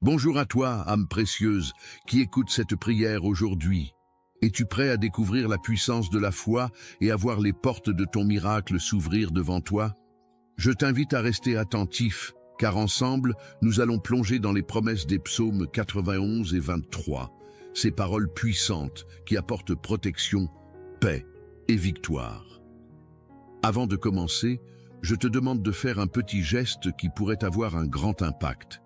Bonjour à toi, âme précieuse, qui écoute cette prière aujourd'hui. Es-tu prêt à découvrir la puissance de la foi et à voir les portes de ton miracle s'ouvrir devant toi? Je t'invite à rester attentif, car ensemble, nous allons plonger dans les promesses des psaumes 91 et 23, ces paroles puissantes qui apportent protection, paix et victoire. Avant de commencer, je te demande de faire un petit geste qui pourrait avoir un grand impact.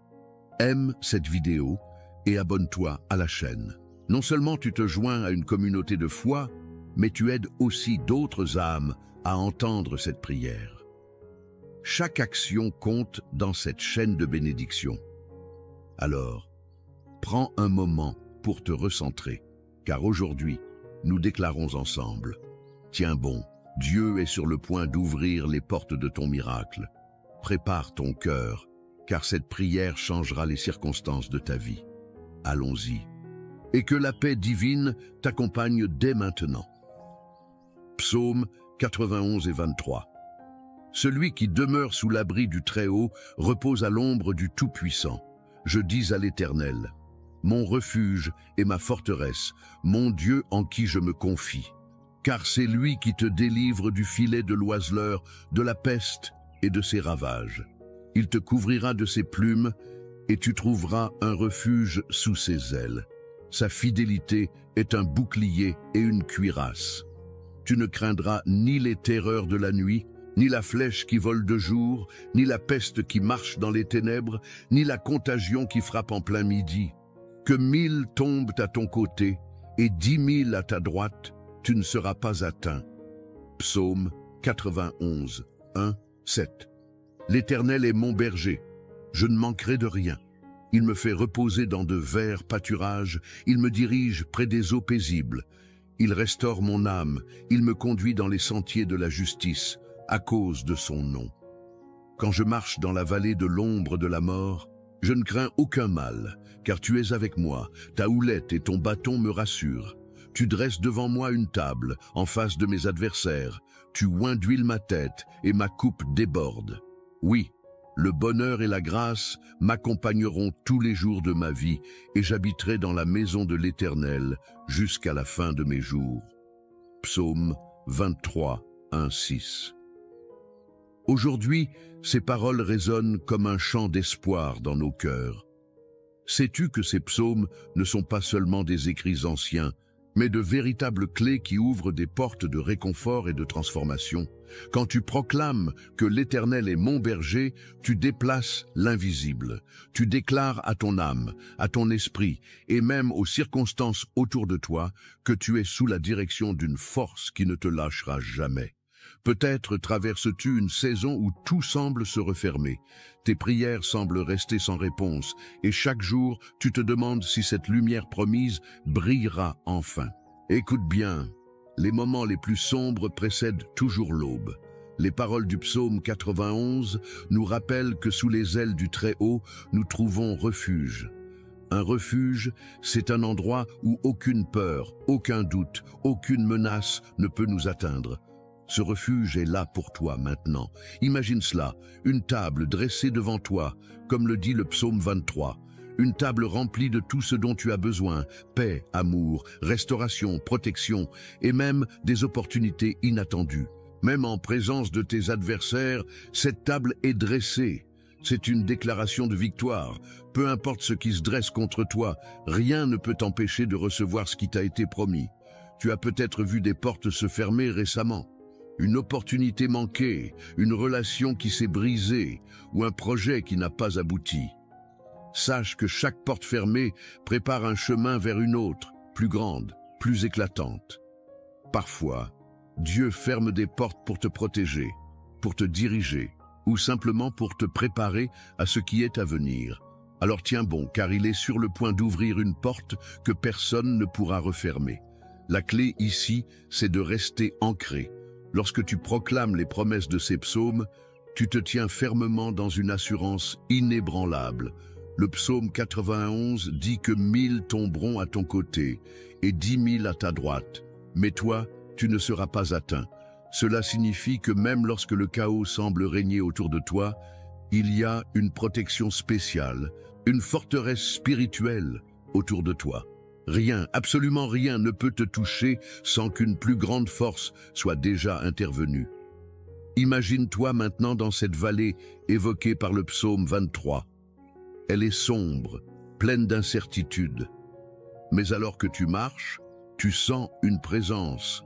Aime cette vidéo et abonne-toi à la chaîne. Non seulement tu te joins à une communauté de foi, mais tu aides aussi d'autres âmes à entendre cette prière. Chaque action compte dans cette chaîne de bénédiction. Alors, prends un moment pour te recentrer, car aujourd'hui, nous déclarons ensemble. Tiens bon, Dieu est sur le point d'ouvrir les portes de ton miracle. Prépare ton cœur, car cette prière changera les circonstances de ta vie. Allons-y. Et que la paix divine t'accompagne dès maintenant. Psaume 91 et 23. Celui qui demeure sous l'abri du Très-Haut repose à l'ombre du Tout-Puissant. Je dis à l'Éternel, mon refuge et ma forteresse, mon Dieu en qui je me confie. Car c'est lui qui te délivre du filet de l'oiseleur, de la peste et de ses ravages. Il te couvrira de ses plumes, et tu trouveras un refuge sous ses ailes. Sa fidélité est un bouclier et une cuirasse. Tu ne craindras ni les terreurs de la nuit, ni la flèche qui vole de jour, ni la peste qui marche dans les ténèbres, ni la contagion qui frappe en plein midi. Que 1000 tombent à ton côté, et 10 000 à ta droite, tu ne seras pas atteint. Psaume 91, 1, 7. L'Éternel est mon berger, je ne manquerai de rien. Il me fait reposer dans de verts pâturages, il me dirige près des eaux paisibles. Il restaure mon âme, il me conduit dans les sentiers de la justice, à cause de son nom. Quand je marche dans la vallée de l'ombre de la mort, je ne crains aucun mal, car tu es avec moi, ta houlette et ton bâton me rassurent. Tu dresses devant moi une table, en face de mes adversaires, tu oins d'huile ma tête et ma coupe déborde. Oui, le bonheur et la grâce m'accompagneront tous les jours de ma vie et j'habiterai dans la maison de l'Éternel jusqu'à la fin de mes jours. Psaume 23, 1, 6. Aujourd'hui, ces paroles résonnent comme un chant d'espoir dans nos cœurs. Sais-tu que ces psaumes ne sont pas seulement des écrits anciens, mais de véritables clés qui ouvrent des portes de réconfort et de transformation? Quand tu proclames que l'Éternel est mon berger, tu déplaces l'invisible. Tu déclares à ton âme, à ton esprit et même aux circonstances autour de toi que tu es sous la direction d'une force qui ne te lâchera jamais. Peut-être traverses-tu une saison où tout semble se refermer. Tes prières semblent rester sans réponse et chaque jour, tu te demandes si cette lumière promise brillera enfin. Écoute bien, les moments les plus sombres précèdent toujours l'aube. Les paroles du psaume 91 nous rappellent que sous les ailes du Très-Haut, nous trouvons refuge. Un refuge, c'est un endroit où aucune peur, aucun doute, aucune menace ne peut nous atteindre. Ce refuge est là pour toi maintenant. Imagine cela, une table dressée devant toi, comme le dit le psaume 23. Une table remplie de tout ce dont tu as besoin, paix, amour, restauration, protection et même des opportunités inattendues. Même en présence de tes adversaires, cette table est dressée. C'est une déclaration de victoire. Peu importe ce qui se dresse contre toi, rien ne peut t'empêcher de recevoir ce qui t'a été promis. Tu as peut-être vu des portes se fermer récemment. Une opportunité manquée, une relation qui s'est brisée ou un projet qui n'a pas abouti. Sache que chaque porte fermée prépare un chemin vers une autre, plus grande, plus éclatante. Parfois, Dieu ferme des portes pour te protéger, pour te diriger ou simplement pour te préparer à ce qui est à venir. Alors tiens bon, car il est sur le point d'ouvrir une porte que personne ne pourra refermer. La clé ici, c'est de rester ancré. Lorsque tu proclames les promesses de ces psaumes, tu te tiens fermement dans une assurance inébranlable. Le psaume 91 dit que 1000 tomberont à ton côté et 10 000 à ta droite. Mais toi, tu ne seras pas atteint. Cela signifie que même lorsque le chaos semble régner autour de toi, il y a une protection spéciale, une forteresse spirituelle autour de toi. Rien, absolument rien ne peut te toucher sans qu'une plus grande force soit déjà intervenue. Imagine-toi maintenant dans cette vallée évoquée par le psaume 23. Elle est sombre, pleine d'incertitudes. Mais alors que tu marches, tu sens une présence.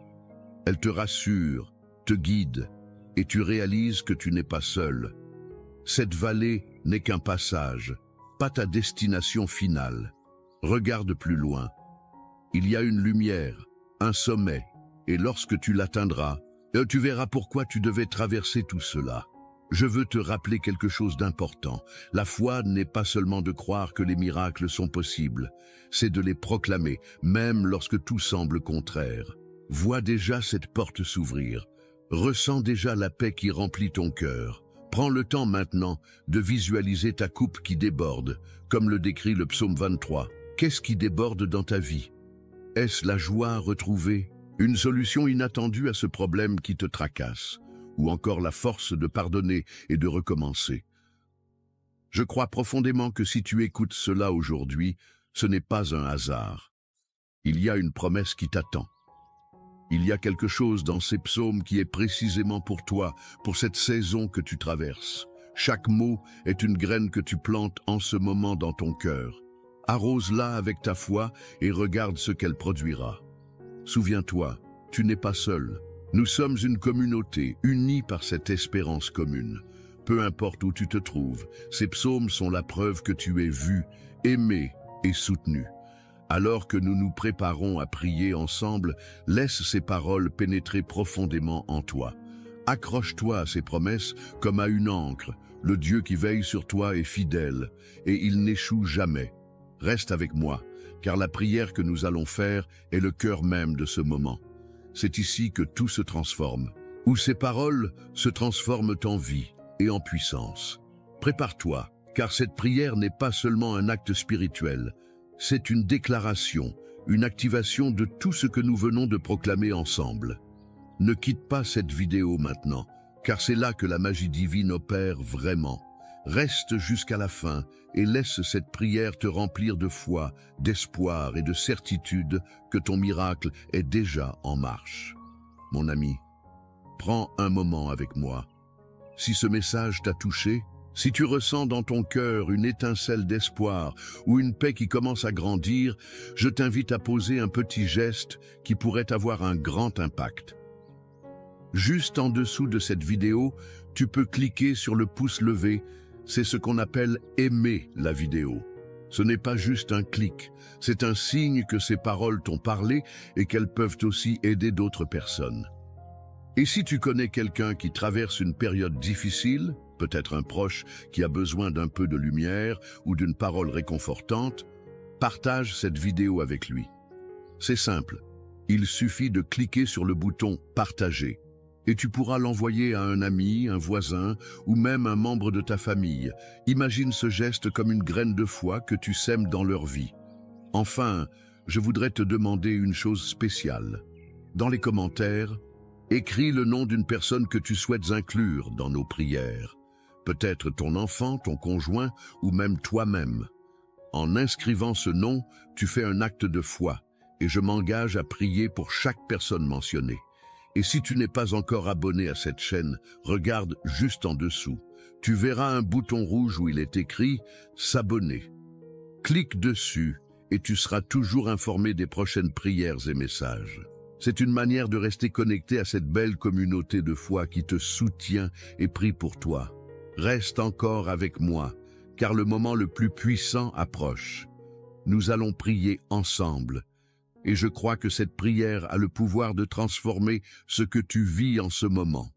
Elle te rassure, te guide, et tu réalises que tu n'es pas seul. Cette vallée n'est qu'un passage, pas ta destination finale. Regarde plus loin. Il y a une lumière, un sommet, et lorsque tu l'atteindras, tu verras pourquoi tu devais traverser tout cela. Je veux te rappeler quelque chose d'important. La foi n'est pas seulement de croire que les miracles sont possibles, c'est de les proclamer, même lorsque tout semble contraire. Vois déjà cette porte s'ouvrir. Ressens déjà la paix qui remplit ton cœur. Prends le temps maintenant de visualiser ta coupe qui déborde, comme le décrit le psaume 23. Qu'est-ce qui déborde dans ta vie? Est-ce la joie retrouvée? Une solution inattendue à ce problème qui te tracasse, ou encore la force de pardonner et de recommencer. Je crois profondément que si tu écoutes cela aujourd'hui, ce n'est pas un hasard. Il y a une promesse qui t'attend. Il y a quelque chose dans ces psaumes qui est précisément pour toi, pour cette saison que tu traverses. Chaque mot est une graine que tu plantes en ce moment dans ton cœur. Arrose-la avec ta foi et regarde ce qu'elle produira. Souviens-toi, tu n'es pas seul. Nous sommes une communauté, unie par cette espérance commune. Peu importe où tu te trouves, ces psaumes sont la preuve que tu es vu, aimé et soutenu. Alors que nous nous préparons à prier ensemble, laisse ces paroles pénétrer profondément en toi. Accroche-toi à ces promesses comme à une ancre. Le Dieu qui veille sur toi est fidèle et il n'échoue jamais. Reste avec moi, car la prière que nous allons faire est le cœur même de ce moment. C'est ici que tout se transforme, où ces paroles se transforment en vie et en puissance. Prépare-toi, car cette prière n'est pas seulement un acte spirituel, c'est une déclaration, une activation de tout ce que nous venons de proclamer ensemble. Ne quitte pas cette vidéo maintenant, car c'est là que la magie divine opère vraiment. Reste jusqu'à la fin et laisse cette prière te remplir de foi, d'espoir et de certitude que ton miracle est déjà en marche. Mon ami, prends un moment avec moi. Si ce message t'a touché, si tu ressens dans ton cœur une étincelle d'espoir ou une paix qui commence à grandir, je t'invite à poser un petit geste qui pourrait avoir un grand impact. Juste en dessous de cette vidéo, tu peux cliquer sur le pouce levé. C'est ce qu'on appelle aimer la vidéo. Ce n'est pas juste un clic, c'est un signe que ces paroles t'ont parlé et qu'elles peuvent aussi aider d'autres personnes. Et si tu connais quelqu'un qui traverse une période difficile, peut-être un proche qui a besoin d'un peu de lumière ou d'une parole réconfortante, partage cette vidéo avec lui. C'est simple, il suffit de cliquer sur le bouton « Partager ». Et tu pourras l'envoyer à un ami, un voisin ou même un membre de ta famille. Imagine ce geste comme une graine de foi que tu sèmes dans leur vie. Enfin, je voudrais te demander une chose spéciale. Dans les commentaires, écris le nom d'une personne que tu souhaites inclure dans nos prières. Peut-être ton enfant, ton conjoint ou même toi-même. En inscrivant ce nom, tu fais un acte de foi et je m'engage à prier pour chaque personne mentionnée. Et si tu n'es pas encore abonné à cette chaîne, regarde juste en dessous. Tu verras un bouton rouge où il est écrit « S'abonner ». Clique dessus et tu seras toujours informé des prochaines prières et messages. C'est une manière de rester connecté à cette belle communauté de foi qui te soutient et prie pour toi. Reste encore avec moi, car le moment le plus puissant approche. Nous allons prier ensemble. Et je crois que cette prière a le pouvoir de transformer ce que tu vis en ce moment.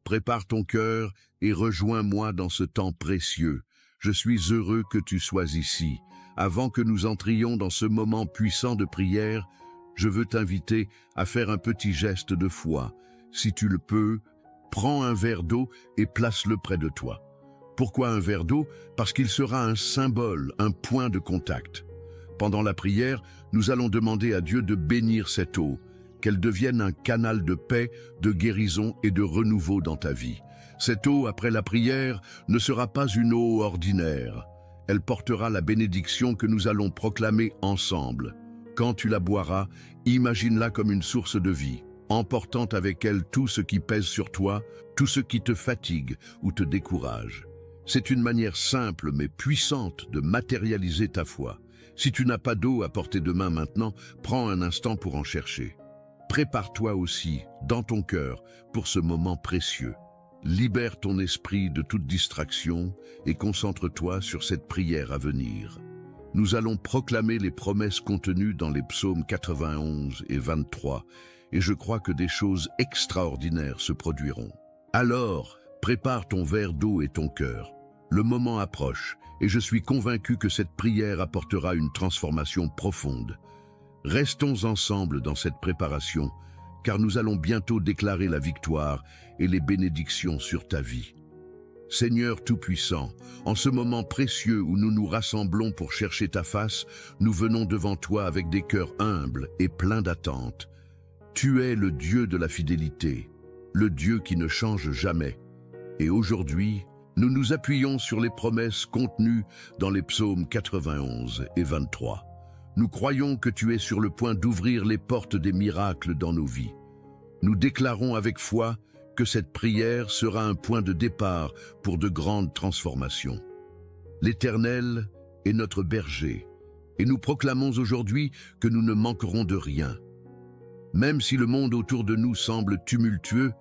Prépare ton cœur et rejoins-moi dans ce temps précieux. Je suis heureux que tu sois ici. Avant que nous entrions dans ce moment puissant de prière, je veux t'inviter à faire un petit geste de foi. Si tu le peux, prends un verre d'eau et place-le près de toi. Pourquoi un verre d'eau? Parce qu'il sera un symbole, un point de contact. Pendant la prière, nous allons demander à Dieu de bénir cette eau, qu'elle devienne un canal de paix, de guérison et de renouveau dans ta vie. Cette eau, après la prière, ne sera pas une eau ordinaire. Elle portera la bénédiction que nous allons proclamer ensemble. Quand tu la boiras, imagine-la comme une source de vie, emportant avec elle tout ce qui pèse sur toi, tout ce qui te fatigue ou te décourage. C'est une manière simple mais puissante de matérialiser ta foi. Si tu n'as pas d'eau à portée de main maintenant, prends un instant pour en chercher. Prépare-toi aussi, dans ton cœur, pour ce moment précieux. Libère ton esprit de toute distraction et concentre-toi sur cette prière à venir. Nous allons proclamer les promesses contenues dans les psaumes 91 et 23, et je crois que des choses extraordinaires se produiront. Alors, prépare ton verre d'eau et ton cœur. Le moment approche, et je suis convaincu que cette prière apportera une transformation profonde. Restons ensemble dans cette préparation, car nous allons bientôt déclarer la victoire et les bénédictions sur ta vie. Seigneur Tout-Puissant, en ce moment précieux où nous nous rassemblons pour chercher ta face, nous venons devant toi avec des cœurs humbles et pleins d'attente. Tu es le Dieu de la fidélité, le Dieu qui ne change jamais. Et aujourd'hui, nous nous appuyons sur les promesses contenues dans les psaumes 91 et 23. Nous croyons que tu es sur le point d'ouvrir les portes des miracles dans nos vies. Nous déclarons avec foi que cette prière sera un point de départ pour de grandes transformations. L'Éternel est notre berger, et nous proclamons aujourd'hui que nous ne manquerons de rien. Même si le monde autour de nous semble tumultueux,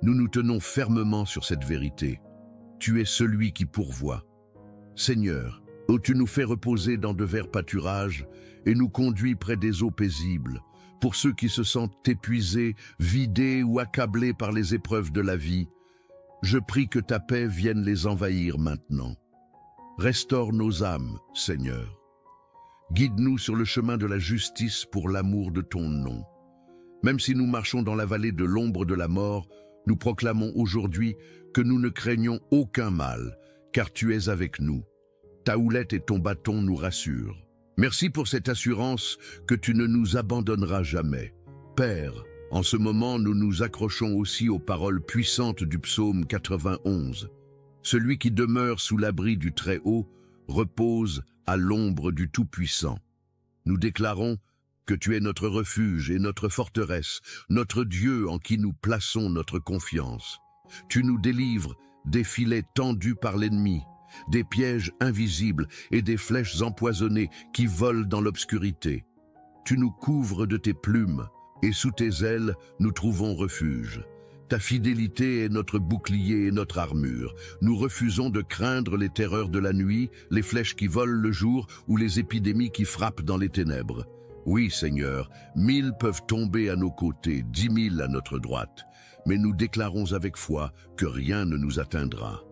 nous nous tenons fermement sur cette vérité. Tu es celui qui pourvoit. Seigneur, ô tu nous fais reposer dans de verts pâturages et nous conduis près des eaux paisibles. Pour ceux qui se sentent épuisés, vidés ou accablés par les épreuves de la vie, je prie que ta paix vienne les envahir maintenant. Restaure nos âmes, Seigneur. Guide-nous sur le chemin de la justice pour l'amour de ton nom. Même si nous marchons dans la vallée de l'ombre de la mort, nous proclamons aujourd'hui que nous ne craignons aucun mal, car tu es avec nous. Ta houlette et ton bâton nous rassurent. Merci pour cette assurance que tu ne nous abandonneras jamais. Père, en ce moment, nous nous accrochons aussi aux paroles puissantes du psaume 91. Celui qui demeure sous l'abri du Très-Haut repose à l'ombre du Tout-Puissant. Nous déclarons que tu es notre refuge et notre forteresse, notre Dieu en qui nous plaçons notre confiance. Tu nous délivres des filets tendus par l'ennemi, des pièges invisibles et des flèches empoisonnées qui volent dans l'obscurité. Tu nous couvres de tes plumes, et sous tes ailes, nous trouvons refuge. Ta fidélité est notre bouclier et notre armure. Nous refusons de craindre les terreurs de la nuit, les flèches qui volent le jour ou les épidémies qui frappent dans les ténèbres. Oui, Seigneur, 1000 peuvent tomber à nos côtés, 10 000 à notre droite, mais nous déclarons avec foi que rien ne nous atteindra.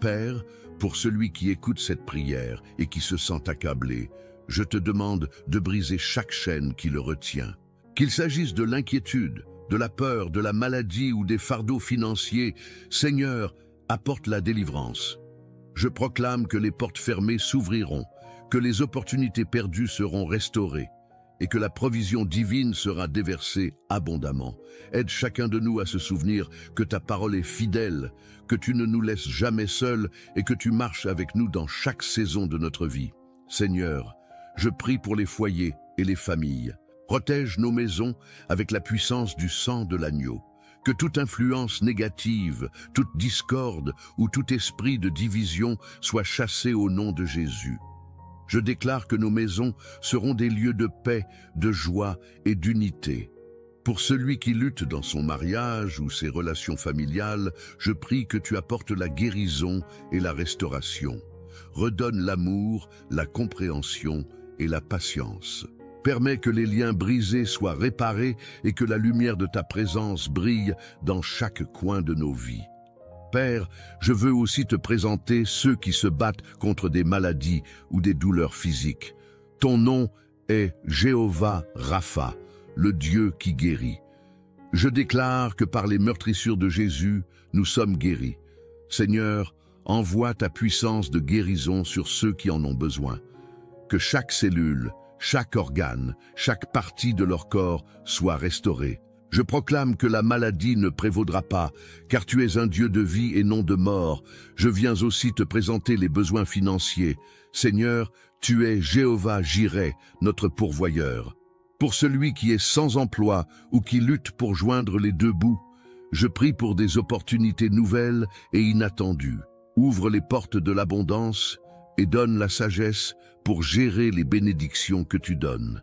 Père, pour celui qui écoute cette prière et qui se sent accablé, je te demande de briser chaque chaîne qui le retient. Qu'il s'agisse de l'inquiétude, de la peur, de la maladie ou des fardeaux financiers, Seigneur, apporte la délivrance. Je proclame que les portes fermées s'ouvriront, que les opportunités perdues seront restaurées et que la provision divine sera déversée abondamment. Aide chacun de nous à se souvenir que ta parole est fidèle, que tu ne nous laisses jamais seuls et que tu marches avec nous dans chaque saison de notre vie. Seigneur, je prie pour les foyers et les familles. Protège nos maisons avec la puissance du sang de l'agneau. Que toute influence négative, toute discorde ou tout esprit de division soit chassé au nom de Jésus. Je déclare que nos maisons seront des lieux de paix, de joie et d'unité. Pour celui qui lutte dans son mariage ou ses relations familiales, je prie que tu apportes la guérison et la restauration. Redonne l'amour, la compréhension et la patience. Permets que les liens brisés soient réparés et que la lumière de ta présence brille dans chaque coin de nos vies. Père, je veux aussi te présenter ceux qui se battent contre des maladies ou des douleurs physiques. Ton nom est Jéhovah Rapha, le Dieu qui guérit. Je déclare que par les meurtrissures de Jésus, nous sommes guéris. Seigneur, envoie ta puissance de guérison sur ceux qui en ont besoin. Que chaque cellule, chaque organe, chaque partie de leur corps soit restaurée. Je proclame que la maladie ne prévaudra pas, car tu es un Dieu de vie et non de mort. Je viens aussi te présenter les besoins financiers. Seigneur, tu es Jéhovah Jireh, notre pourvoyeur. Pour celui qui est sans emploi ou qui lutte pour joindre les deux bouts, je prie pour des opportunités nouvelles et inattendues. Ouvre les portes de l'abondance et donne la sagesse pour gérer les bénédictions que tu donnes.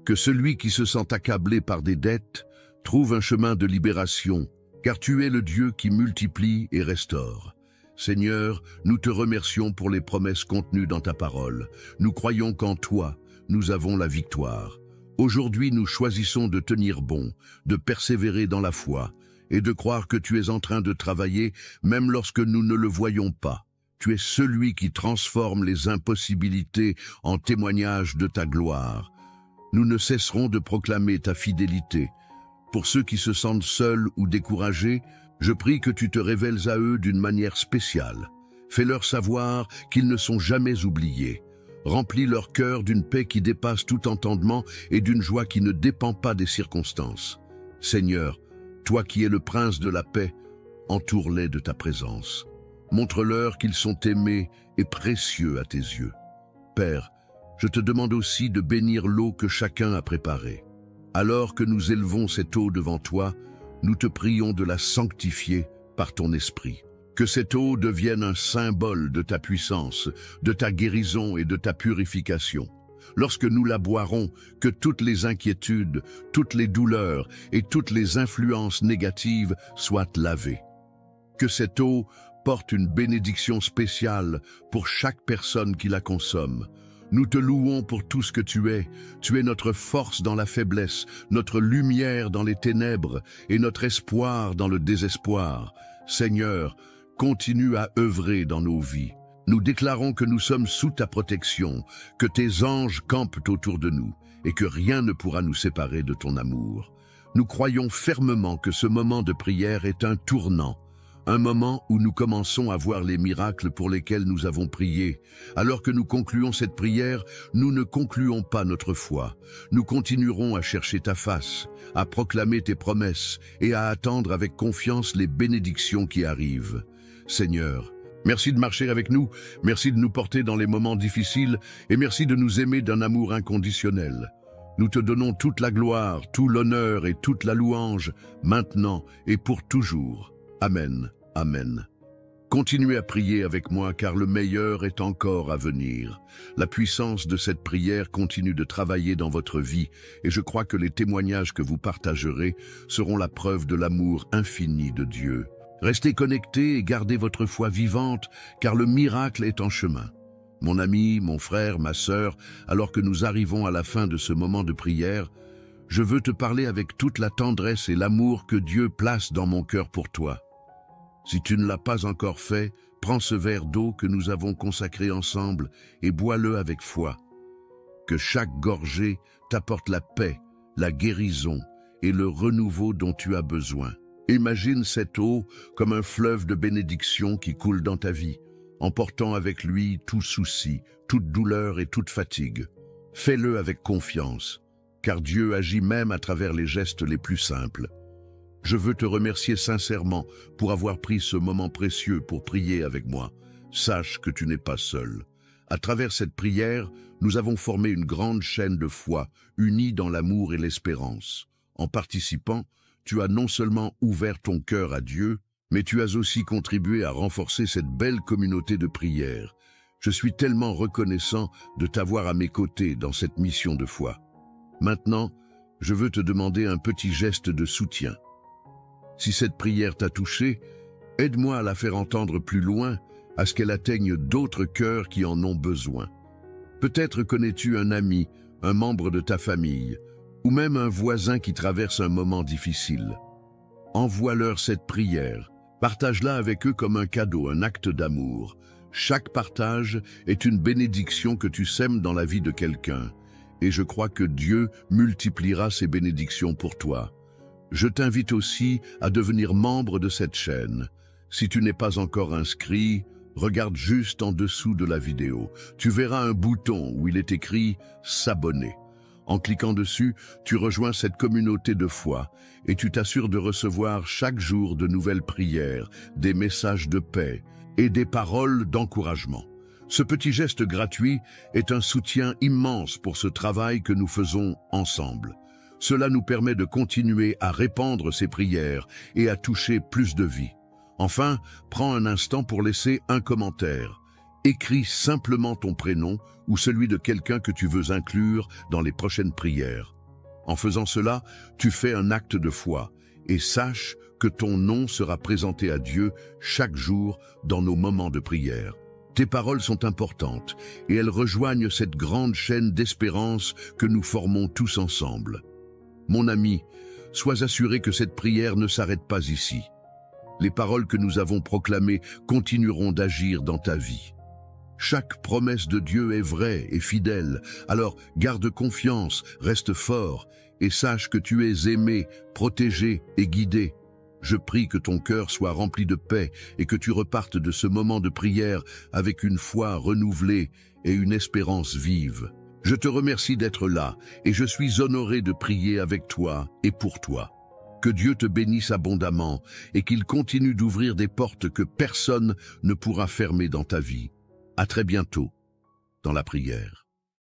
Que celui qui se sent accablé par des dettes trouve un chemin de libération, car tu es le Dieu qui multiplie et restaure. Seigneur, nous te remercions pour les promesses contenues dans ta parole. Nous croyons qu'en toi, nous avons la victoire. Aujourd'hui, nous choisissons de tenir bon, de persévérer dans la foi et de croire que tu es en train de travailler même lorsque nous ne le voyons pas. Tu es celui qui transforme les impossibilités en témoignage de ta gloire. Nous ne cesserons de proclamer ta fidélité. Pour ceux qui se sentent seuls ou découragés, je prie que tu te révèles à eux d'une manière spéciale. Fais-leur savoir qu'ils ne sont jamais oubliés. Remplis leur cœur d'une paix qui dépasse tout entendement et d'une joie qui ne dépend pas des circonstances. Seigneur, toi qui es le prince de la paix, entoure-les de ta présence. Montre-leur qu'ils sont aimés et précieux à tes yeux. Père, je te demande aussi de bénir l'eau que chacun a préparée. Alors que nous élevons cette eau devant toi, nous te prions de la sanctifier par ton esprit. Que cette eau devienne un symbole de ta puissance, de ta guérison et de ta purification. Lorsque nous la boirons, que toutes les inquiétudes, toutes les douleurs et toutes les influences négatives soient lavées. Que cette eau porte une bénédiction spéciale pour chaque personne qui la consomme. Nous te louons pour tout ce que tu es. Tu es notre force dans la faiblesse, notre lumière dans les ténèbres et notre espoir dans le désespoir. Seigneur, continue à œuvrer dans nos vies. Nous déclarons que nous sommes sous ta protection, que tes anges campent autour de nous et que rien ne pourra nous séparer de ton amour. Nous croyons fermement que ce moment de prière est un tournant, un moment où nous commençons à voir les miracles pour lesquels nous avons prié. Alors que nous concluons cette prière, nous ne concluons pas notre foi. Nous continuerons à chercher ta face, à proclamer tes promesses et à attendre avec confiance les bénédictions qui arrivent. Seigneur, merci de marcher avec nous, merci de nous porter dans les moments difficiles et merci de nous aimer d'un amour inconditionnel. Nous te donnons toute la gloire, tout l'honneur et toute la louange, maintenant et pour toujours. Amen. Amen. Continuez à prier avec moi car le meilleur est encore à venir. La puissance de cette prière continue de travailler dans votre vie et je crois que les témoignages que vous partagerez seront la preuve de l'amour infini de Dieu. Restez connectés et gardez votre foi vivante car le miracle est en chemin. Mon ami, mon frère, ma sœur, alors que nous arrivons à la fin de ce moment de prière, je veux te parler avec toute la tendresse et l'amour que Dieu place dans mon cœur pour toi. Si tu ne l'as pas encore fait, prends ce verre d'eau que nous avons consacré ensemble et bois-le avec foi. Que chaque gorgée t'apporte la paix, la guérison et le renouveau dont tu as besoin. Imagine cette eau comme un fleuve de bénédiction qui coule dans ta vie, emportant avec lui tout souci, toute douleur et toute fatigue. Fais-le avec confiance, car Dieu agit même à travers les gestes les plus simples. Je veux te remercier sincèrement pour avoir pris ce moment précieux pour prier avec moi. Sache que tu n'es pas seul. À travers cette prière, nous avons formé une grande chaîne de foi, unie dans l'amour et l'espérance. En participant, tu as non seulement ouvert ton cœur à Dieu, mais tu as aussi contribué à renforcer cette belle communauté de prière. Je suis tellement reconnaissant de t'avoir à mes côtés dans cette mission de foi. Maintenant, je veux te demander un petit geste de soutien. Si cette prière t'a touché, aide-moi à la faire entendre plus loin, à ce qu'elle atteigne d'autres cœurs qui en ont besoin. Peut-être connais-tu un ami, un membre de ta famille, ou même un voisin qui traverse un moment difficile. Envoie-leur cette prière, partage-la avec eux comme un cadeau, un acte d'amour. Chaque partage est une bénédiction que tu sèmes dans la vie de quelqu'un, et je crois que Dieu multipliera ces bénédictions pour toi. Je t'invite aussi à devenir membre de cette chaîne. Si tu n'es pas encore inscrit, regarde juste en dessous de la vidéo. Tu verras un bouton où il est écrit « S'abonner ». En cliquant dessus, tu rejoins cette communauté de foi et tu t'assures de recevoir chaque jour de nouvelles prières, des messages de paix et des paroles d'encouragement. Ce petit geste gratuit est un soutien immense pour ce travail que nous faisons ensemble. Cela nous permet de continuer à répandre ces prières et à toucher plus de vies. Enfin, prends un instant pour laisser un commentaire. Écris simplement ton prénom ou celui de quelqu'un que tu veux inclure dans les prochaines prières. En faisant cela, tu fais un acte de foi et sache que ton nom sera présenté à Dieu chaque jour dans nos moments de prière. Tes paroles sont importantes et elles rejoignent cette grande chaîne d'espérance que nous formons tous ensemble. Mon ami, sois assuré que cette prière ne s'arrête pas ici. Les paroles que nous avons proclamées continueront d'agir dans ta vie. Chaque promesse de Dieu est vraie et fidèle, alors garde confiance, reste fort et sache que tu es aimé, protégé et guidé. Je prie que ton cœur soit rempli de paix et que tu repartes de ce moment de prière avec une foi renouvelée et une espérance vive. Je te remercie d'être là et je suis honoré de prier avec toi et pour toi. Que Dieu te bénisse abondamment et qu'il continue d'ouvrir des portes que personne ne pourra fermer dans ta vie. À très bientôt dans la prière.